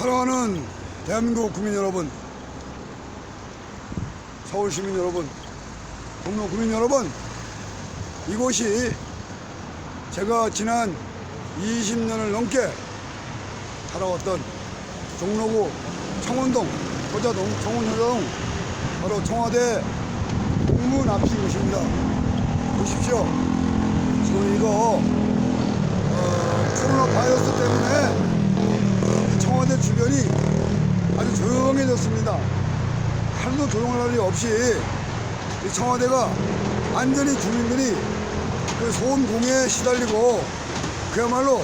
사랑하는 대한민국 국민 여러분, 서울 시민 여러분, 종로 국민 여러분, 이곳이 제가 지난 20년을 넘게 살아왔던 종로구 청운동, 효자동, 청운효자동, 바로 청와대 동문 앞인 곳입니다. 보십시오. 지금 이거 코로나 바이러스 때문에 청와대 주변이 아주 조용해졌습니다. 하루도 조용할 날이 없이 이 청와대가 완전히 주민들이 그 소음 공해에 시달리고 그야말로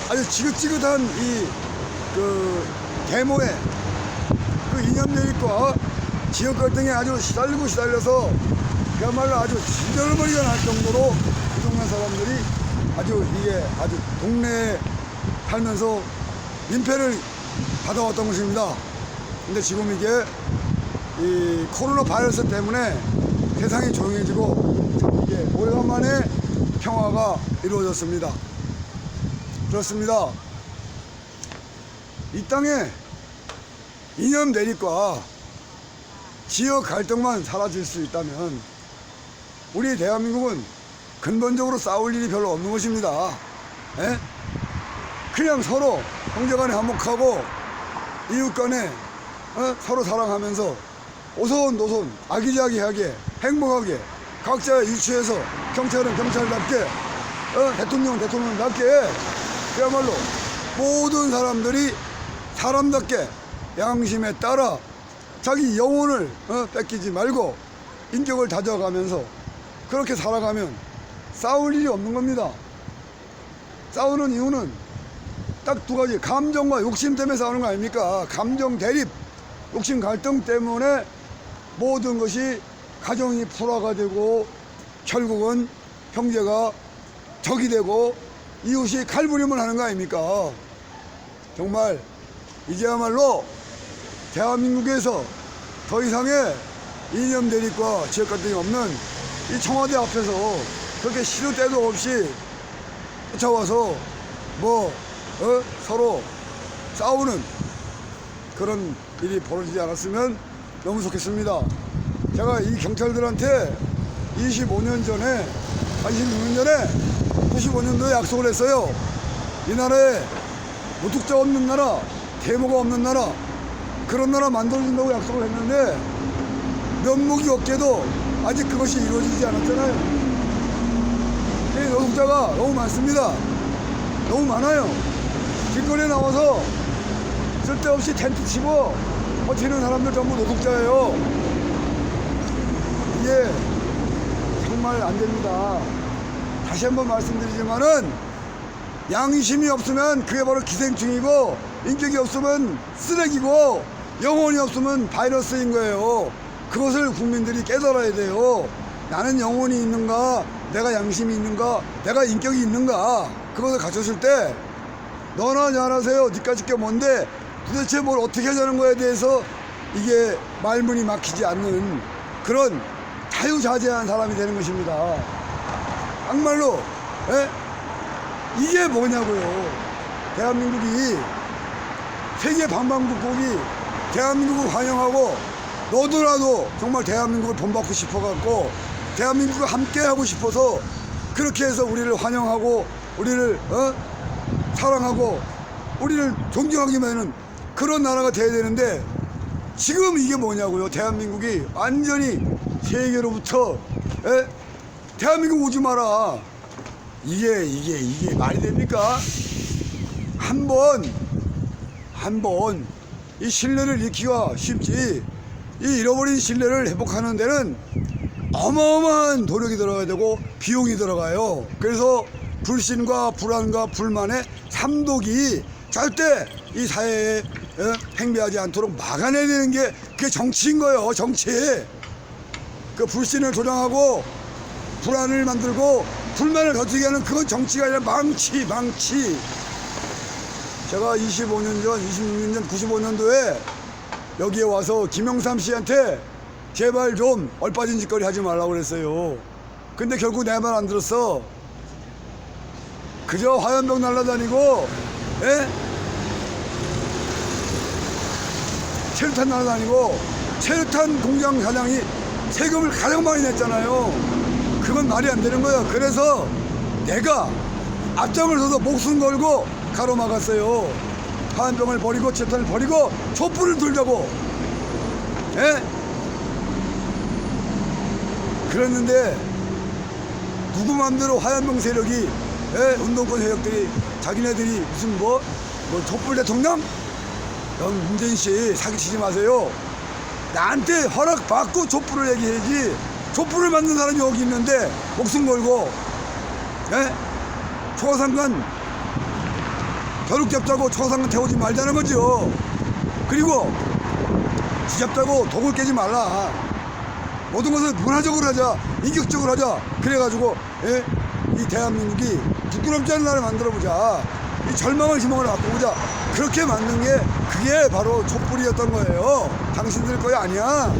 아주 지긋지긋한 이 데모에 그 이념대립과 지역 갈등에 아주 시달려서 그야말로 아주 지절머리가 날 정도로 그 동네 사람들이 아주 동네에 살면서 민폐를 받아왔던 것입니다. 근데 지금 이게 이 코로나 바이러스 때문에 세상이 조용해지고 참 이게 오래간만에 평화가 이루어졌습니다. 그렇습니다. 이 땅에 이념 대립과 지역 갈등만 사라질 수 있다면 우리 대한민국은 근본적으로 싸울 일이 별로 없는 것입니다. 에? 그냥 서로 형제간에 화목하고 이웃간에 서로 사랑하면서 오손도손 아기자기하게 행복하게 각자의 위치에서 경찰은 경찰답게 대통령은 대통령답게 그야말로 모든 사람들이 사람답게 양심에 따라 자기 영혼을 뺏기지 말고 인격을 다져가면서 그렇게 살아가면 싸울 일이 없는 겁니다. 싸우는 이유는 딱 두 가지, 감정과 욕심 때문에 싸우는 거 아닙니까? 감정 대립, 욕심 갈등 때문에 모든 것이 가정이 불화가 되고 결국은 형제가 적이 되고 이웃이 칼부림을 하는 거 아닙니까? 정말 이제야말로 대한민국에서 더 이상의 이념 대립과 지역 갈등이 없는 이 청와대 앞에서 그렇게 시도 때도 없이 쫓아와서 서로 싸우는 그런 일이 벌어지지 않았으면 너무 좋겠습니다. 제가 이 경찰들한테 25년 전에 95년도에 약속을 했어요. 이 나라에 무뚝자 없는 나라, 데모가 없는 나라, 그런 나라 만들어준다고 약속을 했는데 면목이 없게도 아직 그것이 이루어지지 않았잖아요. 노숙자가 너무 많습니다. 너무 많아요. 길거리에 나와서 쓸데없이 텐트 치고 버티는 사람들 전부 노숙자예요. 이게 정말 안 됩니다. 다시 한번 말씀드리지만은 양심이 없으면 그게 바로 기생충이고 인격이 없으면 쓰레기고 영혼이 없으면 바이러스인 거예요. 그것을 국민들이 깨달아야 돼요. 나는 영혼이 있는가, 내가 양심이 있는가, 내가 인격이 있는가, 그것을 갖췄을 때 너나 잘하세요, 니까짓 게 뭔데 도대체 뭘 어떻게 하자는 거에 대해서 이게 말문이 막히지 않는 그런 자유자재한 사람이 되는 것입니다. 정말로 이게 뭐냐고요. 대한민국이 세계 방방곡곡이 대한민국을 환영하고 너도라도 정말 대한민국을 본받고 싶어갖고 대한민국과 함께 하고 싶어서 그렇게 해서 우리를 환영하고 우리를 사랑하고 우리를 존경하기만 하는 그런 나라가 돼야 되는데 지금 이게 뭐냐고요. 대한민국이 완전히 세계로부터 대한민국 오지 마라. 이게 말이 됩니까? 한 번 이 신뢰를 잃기가 쉽지 이 잃어버린 신뢰를 회복하는 데는 어마어마한 노력이 들어가야 되고 비용이 들어가요. 그래서 불신과 불안과 불만의 삼독이 절대 이 사회에 팽배하지 않도록 막아내야 되는 게 그게 정치인 거예요. 정치. 그 불신을 조장하고 불안을 만들고 불만을 거치게 하는 그건 정치가 아니라 망치. 제가 25년 전, 26년 전, 95년도에 여기에 와서 김영삼 씨한테 제발 좀 얼빠진 짓거리 하지 말라고 그랬어요. 근데 결국 내 말 안 들었어. 그저 화염병 날라다니고 체류탄 날아다니고 체류탄 공장 사장이 세금을 가장 많이 냈잖아요. 그건 말이 안 되는 거야. 그래서 내가 앞장을 서서 목숨 걸고 가로막았어요. 화염병을 버리고 체류탄을 버리고 촛불을 들자고. 예? 그랬는데 누구 맘대로 화염병 세력이, 예? 운동권 세력들이 자기네들이 무슨 뭐 촛불 대통령? 문재인 씨 사기치지 마세요. 나한테 허락받고 촛불을 얘기해야지. 촛불을 만든 사람이 여기 있는데 목숨 걸고, 예? 초상관 벼룩 잡자고 초상관 태우지 말자는 거죠. 그리고 쥐잡자고 독을 깨지 말라. 모든 것을 문화적으로 하자, 인격적으로 하자. 그래가지고, 예? 이 대한민국이 부끄럽지 않은 나라를 만들어보자. 이 절망을 희망으로 바꿔보자. 그렇게 만든 게 그게 바로 촛불이었던 거예요. 당신들 거야 아니야.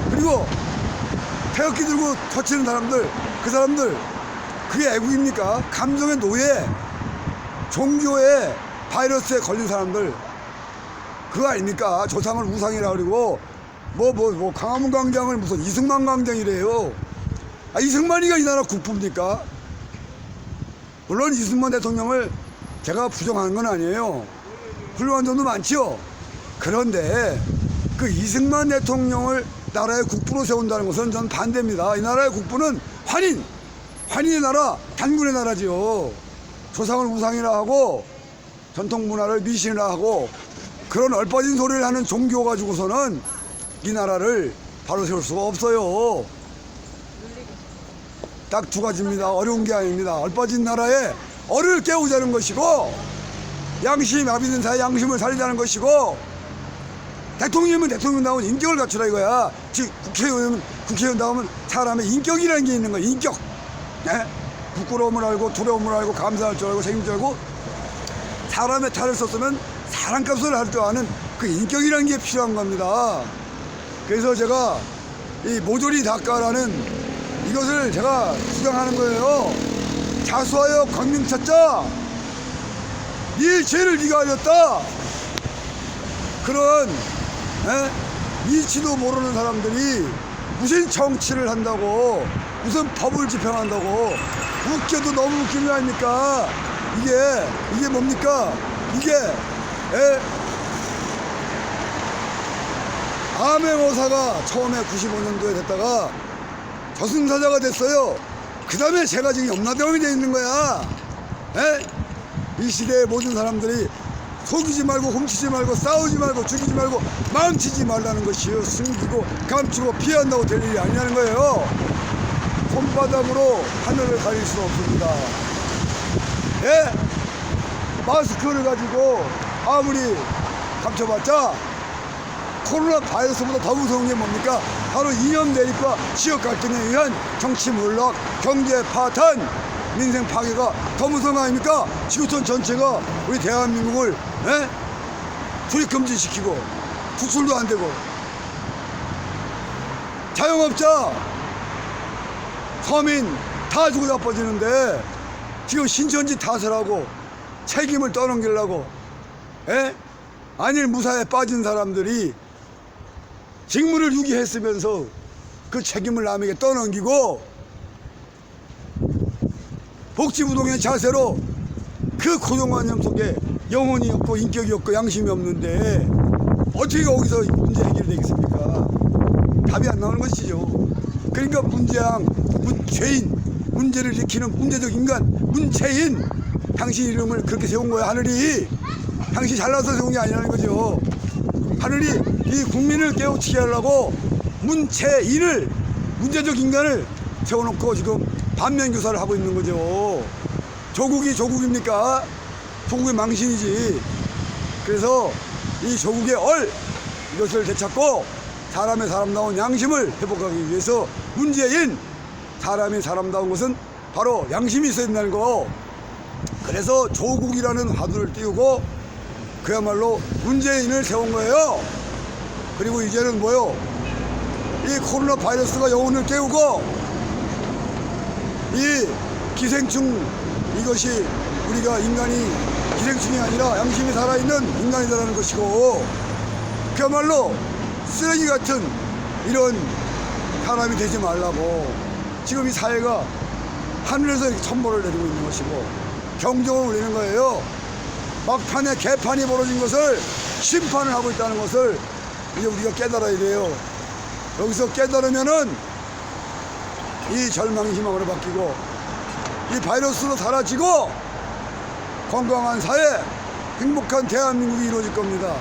그리고 태극기 들고 터치는 사람들, 그 사람들 그게 애국입니까? 감정의 노예, 종교의 바이러스에 걸린 사람들 그거 아닙니까? 조상을 우상이라 그러고 뭐 광화문 광장을 무슨 이승만 광장이래요. 이승만이가 이 나라 국부입니까? 물론 이승만 대통령을 제가 부정하는 건 아니에요. 훌륭한 점도 많지요. 그런데 그 이승만 대통령을 나라의 국부로 세운다는 것은 전 반대입니다. 이 나라의 국부는 환인의 나라, 단군의 나라지요. 조상을 우상이라 하고 전통 문화를 미신이라 하고 그런 얼빠진 소리를 하는 종교 가지고서는 이 나라를 바로 세울 수가 없어요. 딱 두 가지입니다. 어려운 게 아닙니다. 얼빠진 나라에 어를 깨우자는 것이고, 양심이 마비된 사회 양심을 살리자는 것이고, 대통령이면 대통령다운 인격을 갖추라 이거야. 즉 국회의원다우면 사람의 인격이라는 게 있는 거야. 인격. 네? 부끄러움을 알고 두려움을 알고 감사할 줄 알고 책임질 줄 알고 사람의 탈을 썼으면 사람값을 할 줄 아는 그 인격이라는 게 필요한 겁니다. 그래서 제가 이 모조리 닦아라는 이것을 제가 주장하는 거예요. 자수하여 광명 찾자. 네 죄를 네가 알렸다. 그런 이치도 모르는 사람들이 무슨 정치를 한다고, 무슨 법을 집행한다고. 웃겨도 너무 웃기는 거 아닙니까? 이게 뭡니까? 이게 암행어사가 처음에 95년도에 됐다가 저승사자가 됐어요. 그 다음에 제가 지금 염라대왕이 돼 있는 거야. 이 시대의 모든 사람들이 속이지 말고 훔치지 말고 싸우지 말고 죽이지 말고 망치지 말라는 것이요. 숨기고 감추고 피한다고 될 일이 아니라는 거예요. 손바닥으로 하늘을 가릴 수는 없습니다. 예? 마스크를 가지고 아무리 감춰봤자 코로나 바이러스보다 더 무서운 게 뭡니까? 바로 이념 대립과 지역 갈등에 의한 정치 몰락, 경제 파탄, 민생 파괴가 더 무서운 거 아닙니까? 지구촌 전체가 우리 대한민국을 출입 금지시키고 수출도 안 되고 자영업자, 서민 다 죽어 자빠지는데 지금 신천지 탓을 하고 책임을 떠넘기려고 안일 무사에 빠진 사람들이 직무를 유기했으면서 그 책임을 남에게 떠넘기고 복지부동의 자세로 그 고정관념 속에 영혼이 없고 인격이 없고 양심이 없는데 어떻게 거기서 문제 해결이 되겠습니까? 답이 안 나오는 것이죠. 그러니까 죄인, 문제를 일으키는 문제적 인간 문채인, 당신 이름을 그렇게 세운 거야. 하늘이 당신 잘나서 세운 게 아니라는 거죠. 하늘이 이 국민을 깨우치게 하려고 문채인을, 문제적 인간을 세워놓고 지금 반면교사를 하고 있는 거죠. 조국이 조국입니까? 조국의 망신이지. 그래서 이 조국의 이것을 되찾고 사람의 사람다운 양심을 회복하기 위해서 문재인, 사람이 사람다운 것은 바로 양심이 있어야 된다는 거. 그래서 조국이라는 화두를 띄우고 그야말로 문재인을 세운 거예요. 그리고 이제는 뭐요? 이 코로나 바이러스가 영혼을 깨우고 이 기생충, 이것이 우리가 인간이 기생충이 아니라 양심이 살아있는 인간이라는 것이고, 그 그야말로 쓰레기 같은 이런 사람이 되지 말라고 지금 이 사회가 하늘에서 이렇게 천벌을 내리고 있는 것이고 경종을 울리는 거예요. 막판에 개판이 벌어진 것을 심판을 하고 있다는 것을 이제 우리가 깨달아야 돼요. 여기서 깨달으면은 이 절망이 희망으로 바뀌고 이 바이러스로 사라지고 건강한 사회, 행복한 대한민국이 이루어질 겁니다.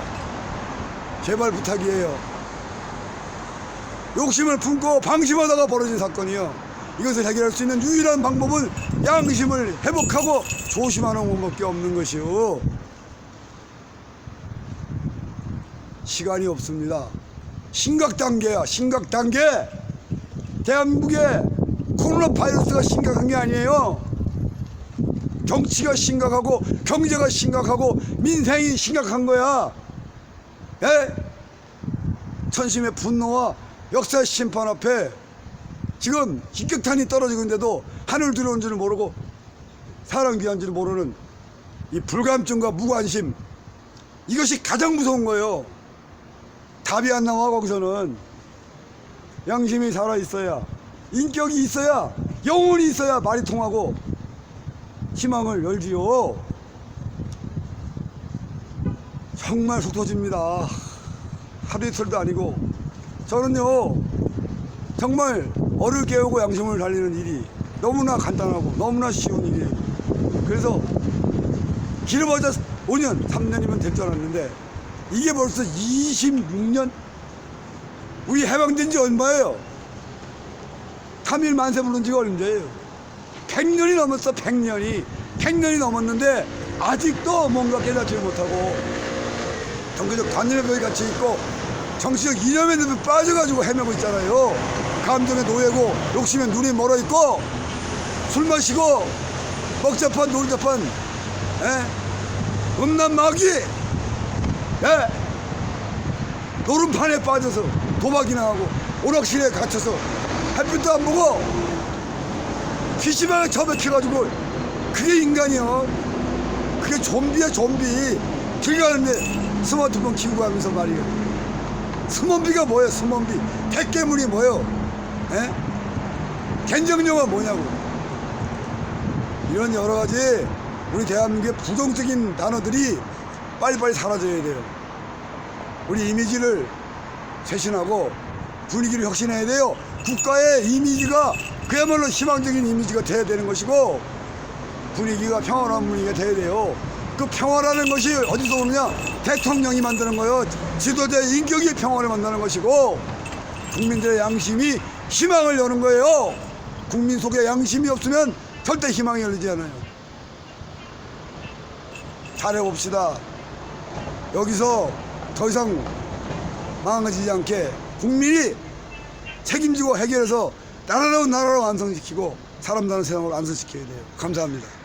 제발 부탁이에요. 욕심을 품고 방심하다가 벌어진 사건이요. 이것을 해결할 수 있는 유일한 방법은 양심을 회복하고 조심하는 것밖에 없는 것이요. 시간이 없습니다. 심각 단계야, 심각 단계. 대한민국에 코로나 바이러스가 심각한 게 아니에요. 정치가 심각하고 경제가 심각하고 민생이 심각한 거야. 예? 천심의 분노와 역사의 심판 앞에 지금 직격탄이 떨어지고 있는데도 하늘 두려운 줄을 모르고 사람 귀한 줄 모르는 이 불감증과 무관심, 이것이 가장 무서운 거예요. 답이 안 나와. 거기서는 양심이 살아있어야, 인격이 있어야, 영혼이 있어야 말이 통하고 희망을 열지요. 정말 속 터집니다. 하루 이틀도 아니고. 저는요 정말 어를 깨우고 양심을 달리는 일이 너무나 간단하고 너무나 쉬운 일이에요. 그래서 길어봐야 5년, 3년이면 될 줄 알았는데 이게 벌써 26년? 우리 해방된 지 얼마예요? 3일 만세 부른 지가 얼마예요? 100년이 넘었어. 100년이 넘었는데 아직도 뭔가 깨닫지 못하고 정치적 관념의 벽이 같이 있고 정치적 이념에 빠져가지고 헤매고 있잖아요. 감정의 노예고 욕심에 눈이 멀어있고 술 마시고 먹자판 놀자판 음란 마귀 노름판에 빠져서 도박이나 하고 오락실에 갇혀서 햇빛도 안 보고 PC방에 처박혀가지고 그게 인간이요. 그게 좀비야 좀비. 길 가는데 스마트폰 키고 가면서 말이에요. 스몬비가 뭐예요? 스몬비. 택괴물이 뭐예요? 겐정령은 뭐냐고. 이런 여러 가지 우리 대한민국의 부정적인 단어들이 빨리빨리 사라져야 돼요. 우리 이미지를 쇄신하고 분위기를 혁신해야 돼요. 국가의 이미지가 그야말로 희망적인 이미지가 돼야 되는 것이고 분위기가 평화로운 분위기가 돼야 돼요. 그 평화라는 것이 어디서 오느냐? 대통령이 만드는 거예요. 지도자의 인격이 평화를 만드는 것이고 국민들의 양심이 희망을 여는 거예요. 국민 속에 양심이 없으면 절대 희망이 열리지 않아요. 잘해봅시다. 여기서 더 이상 망가지지 않게 국민이 책임지고 해결해서 나라로 완성시키고 사람다운 세상으로 완성시켜야 돼요. 감사합니다.